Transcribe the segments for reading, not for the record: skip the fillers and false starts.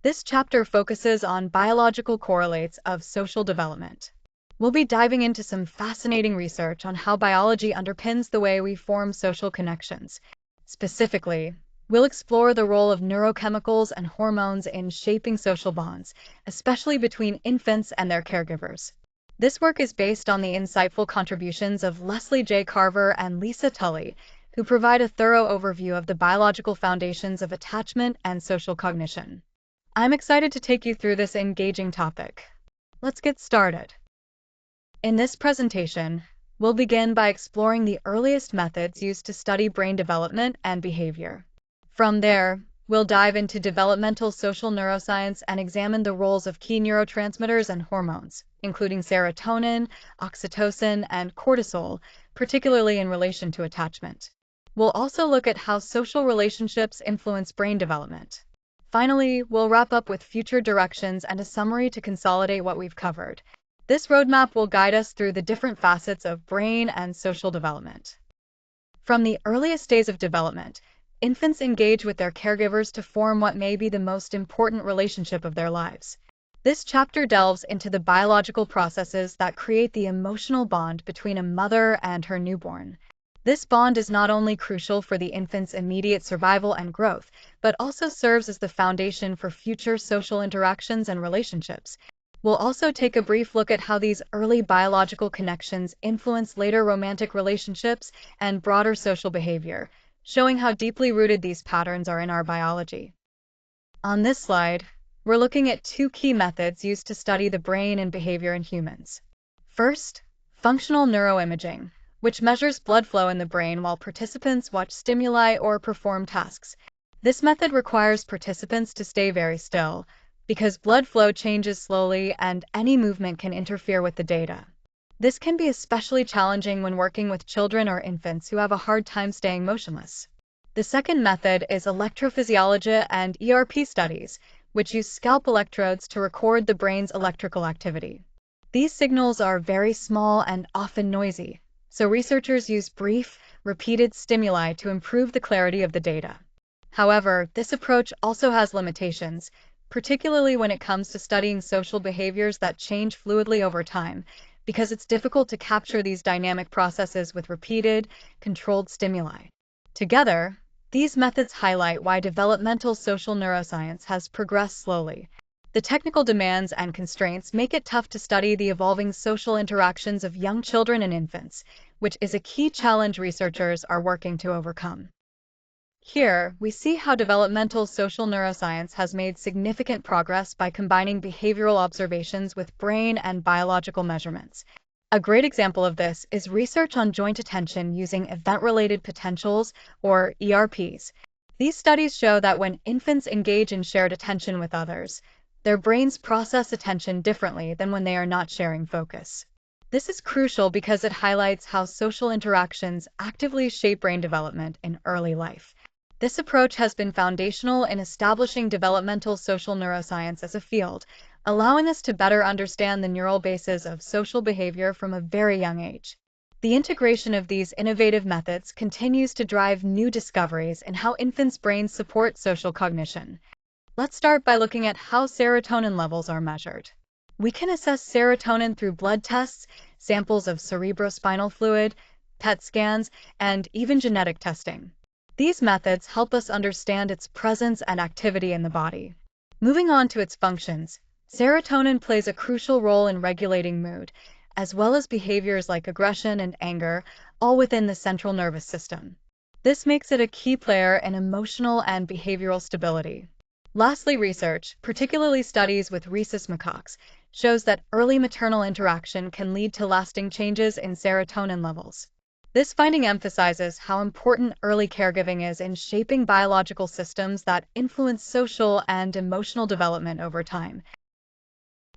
This chapter focuses on biological correlates of social development. We'll be diving into some fascinating research on how biology underpins the way we form social connections. Specifically, we'll explore the role of neurochemicals and hormones in shaping social bonds, especially between infants and their caregivers. This work is based on the insightful contributions of Leslie J. Carver and Lisa Tully, who provide a thorough overview of the biological foundations of attachment and social cognition. I'm excited to take you through this engaging topic. Let's get started. In this presentation, we'll begin by exploring the earliest methods used to study brain development and behavior. From there, we'll dive into developmental social neuroscience and examine the roles of key neurotransmitters and hormones, including serotonin, oxytocin, and cortisol, particularly in relation to attachment. We'll also look at how social relationships influence brain development. Finally, we'll wrap up with future directions and a summary to consolidate what we've covered. This roadmap will guide us through the different facets of brain and social development. From the earliest days of development, infants engage with their caregivers to form what may be the most important relationship of their lives. This chapter delves into the biological processes that create the emotional bond between a mother and her newborn. This bond is not only crucial for the infant's immediate survival and growth, but also serves as the foundation for future social interactions and relationships. We'll also take a brief look at how these early biological connections influence later romantic relationships and broader social behavior, showing how deeply rooted these patterns are in our biology. On this slide, we're looking at two key methods used to study the brain and behavior in humans. First, functional neuroimaging, which measures blood flow in the brain while participants watch stimuli or perform tasks. This method requires participants to stay very still, because blood flow changes slowly and any movement can interfere with the data. This can be especially challenging when working with children or infants who have a hard time staying motionless. The second method is electrophysiology and ERP studies, which use scalp electrodes to record the brain's electrical activity. These signals are very small and often noisy, so researchers use brief, repeated stimuli to improve the clarity of the data. However, this approach also has limitations, particularly when it comes to studying social behaviors that change fluidly over time, because it's difficult to capture these dynamic processes with repeated, controlled stimuli. Together, these methods highlight why developmental social neuroscience has progressed slowly. The technical demands and constraints make it tough to study the evolving social interactions of young children and infants, which is a key challenge researchers are working to overcome. Here, we see how developmental social neuroscience has made significant progress by combining behavioral observations with brain and biological measurements. A great example of this is research on joint attention using event-related potentials, or ERPs. These studies show that when infants engage in shared attention with others, their brains process attention differently than when they are not sharing focus. This is crucial because it highlights how social interactions actively shape brain development in early life. This approach has been foundational in establishing developmental social neuroscience as a field, allowing us to better understand the neural bases of social behavior from a very young age. The integration of these innovative methods continues to drive new discoveries in how infants' brains support social cognition. Let's start by looking at how serotonin levels are measured. We can assess serotonin through blood tests, samples of cerebrospinal fluid, PET scans, and even genetic testing. These methods help us understand its presence and activity in the body. Moving on to its functions, serotonin plays a crucial role in regulating mood, as well as behaviors like aggression and anger, all within the central nervous system. This makes it a key player in emotional and behavioral stability. Lastly, research, particularly studies with rhesus macaques, shows that early maternal interaction can lead to lasting changes in serotonin levels. This finding emphasizes how important early caregiving is in shaping biological systems that influence social and emotional development over time.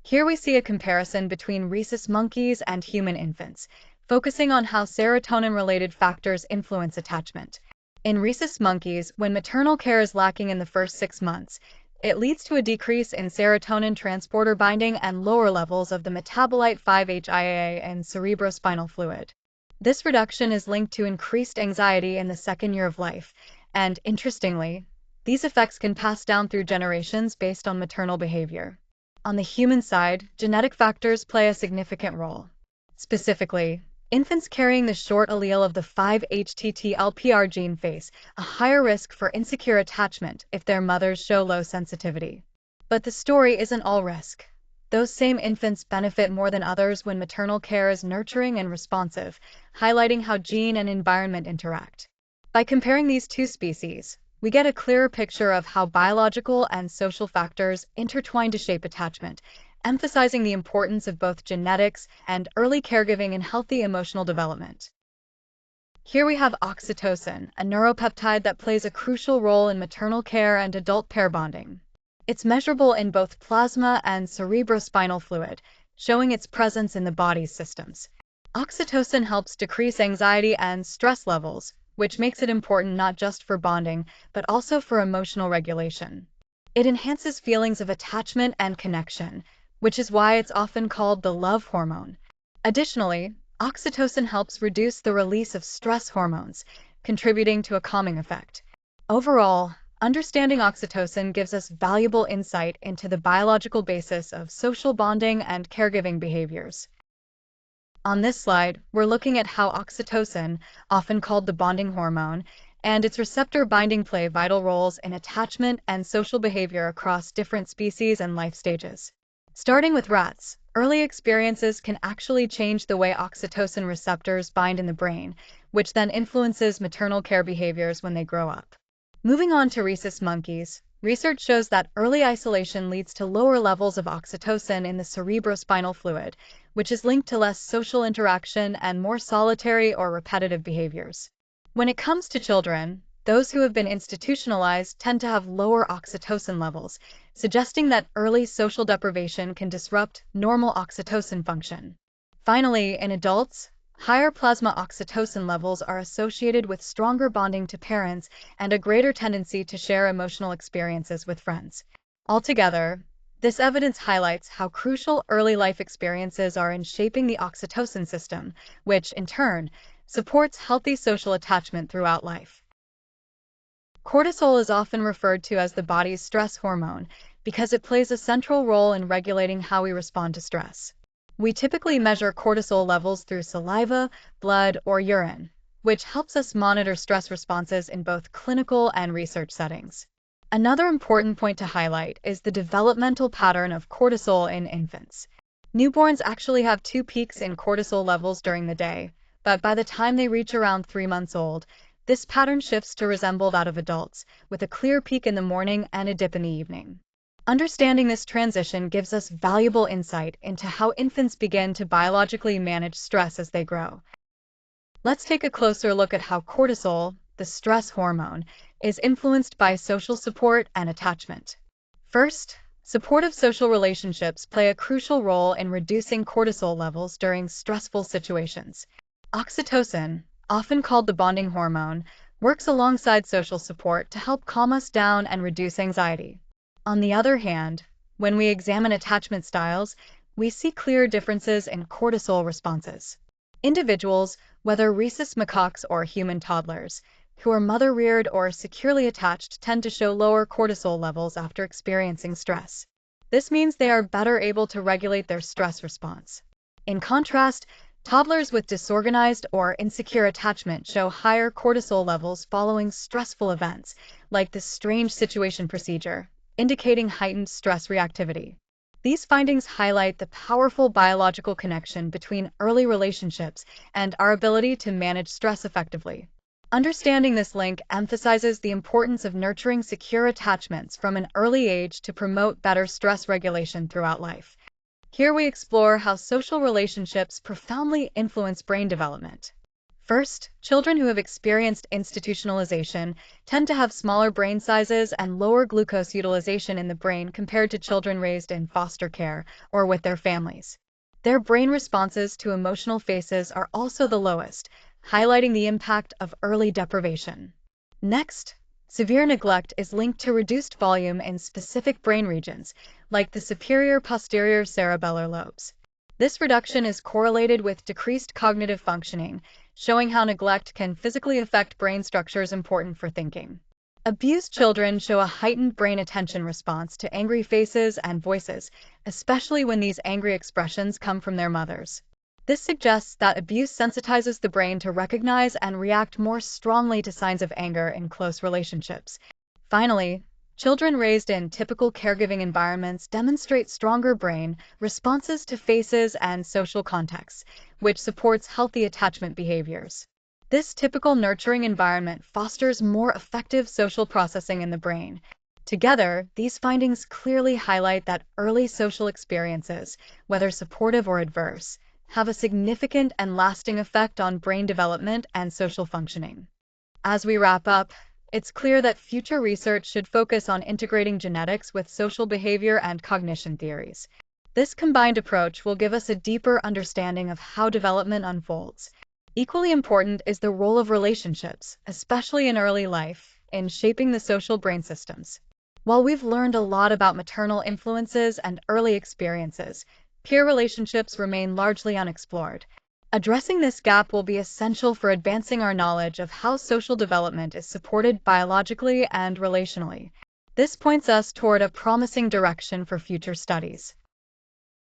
Here we see a comparison between rhesus monkeys and human infants, focusing on how serotonin-related factors influence attachment. In rhesus monkeys, when maternal care is lacking in the first 6 months, it leads to a decrease in serotonin transporter binding and lower levels of the metabolite 5-HIAA in cerebrospinal fluid. This reduction is linked to increased anxiety in the second year of life, and interestingly, These effects can pass down through generations based on maternal behavior. On the human side, genetic factors play a significant role. Specifically, infants carrying the short allele of the 5-HTT-LPR gene face a higher risk for insecure attachment if their mothers show low sensitivity. But the story isn't all risk. Those same infants benefit more than others when maternal care is nurturing and responsive, highlighting how gene and environment interact. By comparing these two species, we get a clearer picture of how biological and social factors intertwine to shape attachment, emphasizing the importance of both genetics and early caregiving in healthy emotional development. Here we have oxytocin, a neuropeptide that plays a crucial role in maternal care and adult pair bonding. It's measurable in both plasma and cerebrospinal fluid, showing its presence in the body's systems. Oxytocin helps decrease anxiety and stress levels, which makes it important not just for bonding, but also for emotional regulation. It enhances feelings of attachment and connection, which is why it's often called the love hormone. Additionally, oxytocin helps reduce the release of stress hormones, contributing to a calming effect. Overall, understanding oxytocin gives us valuable insight into the biological basis of social bonding and caregiving behaviors. On this slide, we're looking at how oxytocin, often called the bonding hormone, and its receptor binding play vital roles in attachment and social behavior across different species and life stages. Starting with rats, early experiences can actually change the way oxytocin receptors bind in the brain, which then influences maternal care behaviors when they grow up. Moving on to rhesus monkeys, research shows that early isolation leads to lower levels of oxytocin in the cerebrospinal fluid, which is linked to less social interaction and more solitary or repetitive behaviors. When it comes to children, those who have been institutionalized tend to have lower oxytocin levels, suggesting that early social deprivation can disrupt normal oxytocin function. Finally, in adults, higher plasma oxytocin levels are associated with stronger bonding to parents and a greater tendency to share emotional experiences with friends. Altogether, this evidence highlights how crucial early life experiences are in shaping the oxytocin system, which, in turn, supports healthy social attachment throughout life. Cortisol is often referred to as the body's stress hormone because it plays a central role in regulating how we respond to stress. We typically measure cortisol levels through saliva, blood, or urine, which helps us monitor stress responses in both clinical and research settings. Another important point to highlight is the developmental pattern of cortisol in infants. Newborns actually have two peaks in cortisol levels during the day, but by the time they reach around 3 months old, this pattern shifts to resemble that of adults, with a clear peak in the morning and a dip in the evening. Understanding this transition gives us valuable insight into how infants begin to biologically manage stress as they grow. Let's take a closer look at how cortisol, the stress hormone, is influenced by social support and attachment. First, supportive social relationships play a crucial role in reducing cortisol levels during stressful situations. Oxytocin, often called the bonding hormone, works alongside social support to help calm us down and reduce anxiety. On the other hand, when we examine attachment styles, we see clear differences in cortisol responses. Individuals, whether rhesus macaques or human toddlers, who are mother-reared or securely attached tend to show lower cortisol levels after experiencing stress. This means they are better able to regulate their stress response. In contrast, toddlers with disorganized or insecure attachment show higher cortisol levels following stressful events, like the strange situation procedure, indicating heightened stress reactivity. These findings highlight the powerful biological connection between early relationships and our ability to manage stress effectively. Understanding this link emphasizes the importance of nurturing secure attachments from an early age to promote better stress regulation throughout life. Here we explore how social relationships profoundly influence brain development. First, children who have experienced institutionalization tend to have smaller brain sizes and lower glucose utilization in the brain compared to children raised in foster care or with their families. Their brain responses to emotional phases are also the lowest, highlighting the impact of early deprivation. Next, severe neglect is linked to reduced volume in specific brain regions, like the superior posterior cerebellar lobes. This reduction is correlated with decreased cognitive functioning, showing how neglect can physically affect brain structures important for thinking. Abused children show a heightened brain attention response to angry faces and voices, especially when these angry expressions come from their mothers. This suggests that abuse sensitizes the brain to recognize and react more strongly to signs of anger in close relationships. Finally, children raised in typical caregiving environments demonstrate stronger brain responses to faces and social contexts, which supports healthy attachment behaviors. This typical nurturing environment fosters more effective social processing in the brain. Together, these findings clearly highlight that early social experiences, whether supportive or adverse, have a significant and lasting effect on brain development and social functioning. As we wrap up, it's clear that future research should focus on integrating genetics with social behavior and cognition theories. This combined approach will give us a deeper understanding of how development unfolds. Equally important is the role of relationships, especially in early life, in shaping the social brain systems. While we've learned a lot about maternal influences and early experiences, peer relationships remain largely unexplored. Addressing this gap will be essential for advancing our knowledge of how social development is supported biologically and relationally. This points us toward a promising direction for future studies.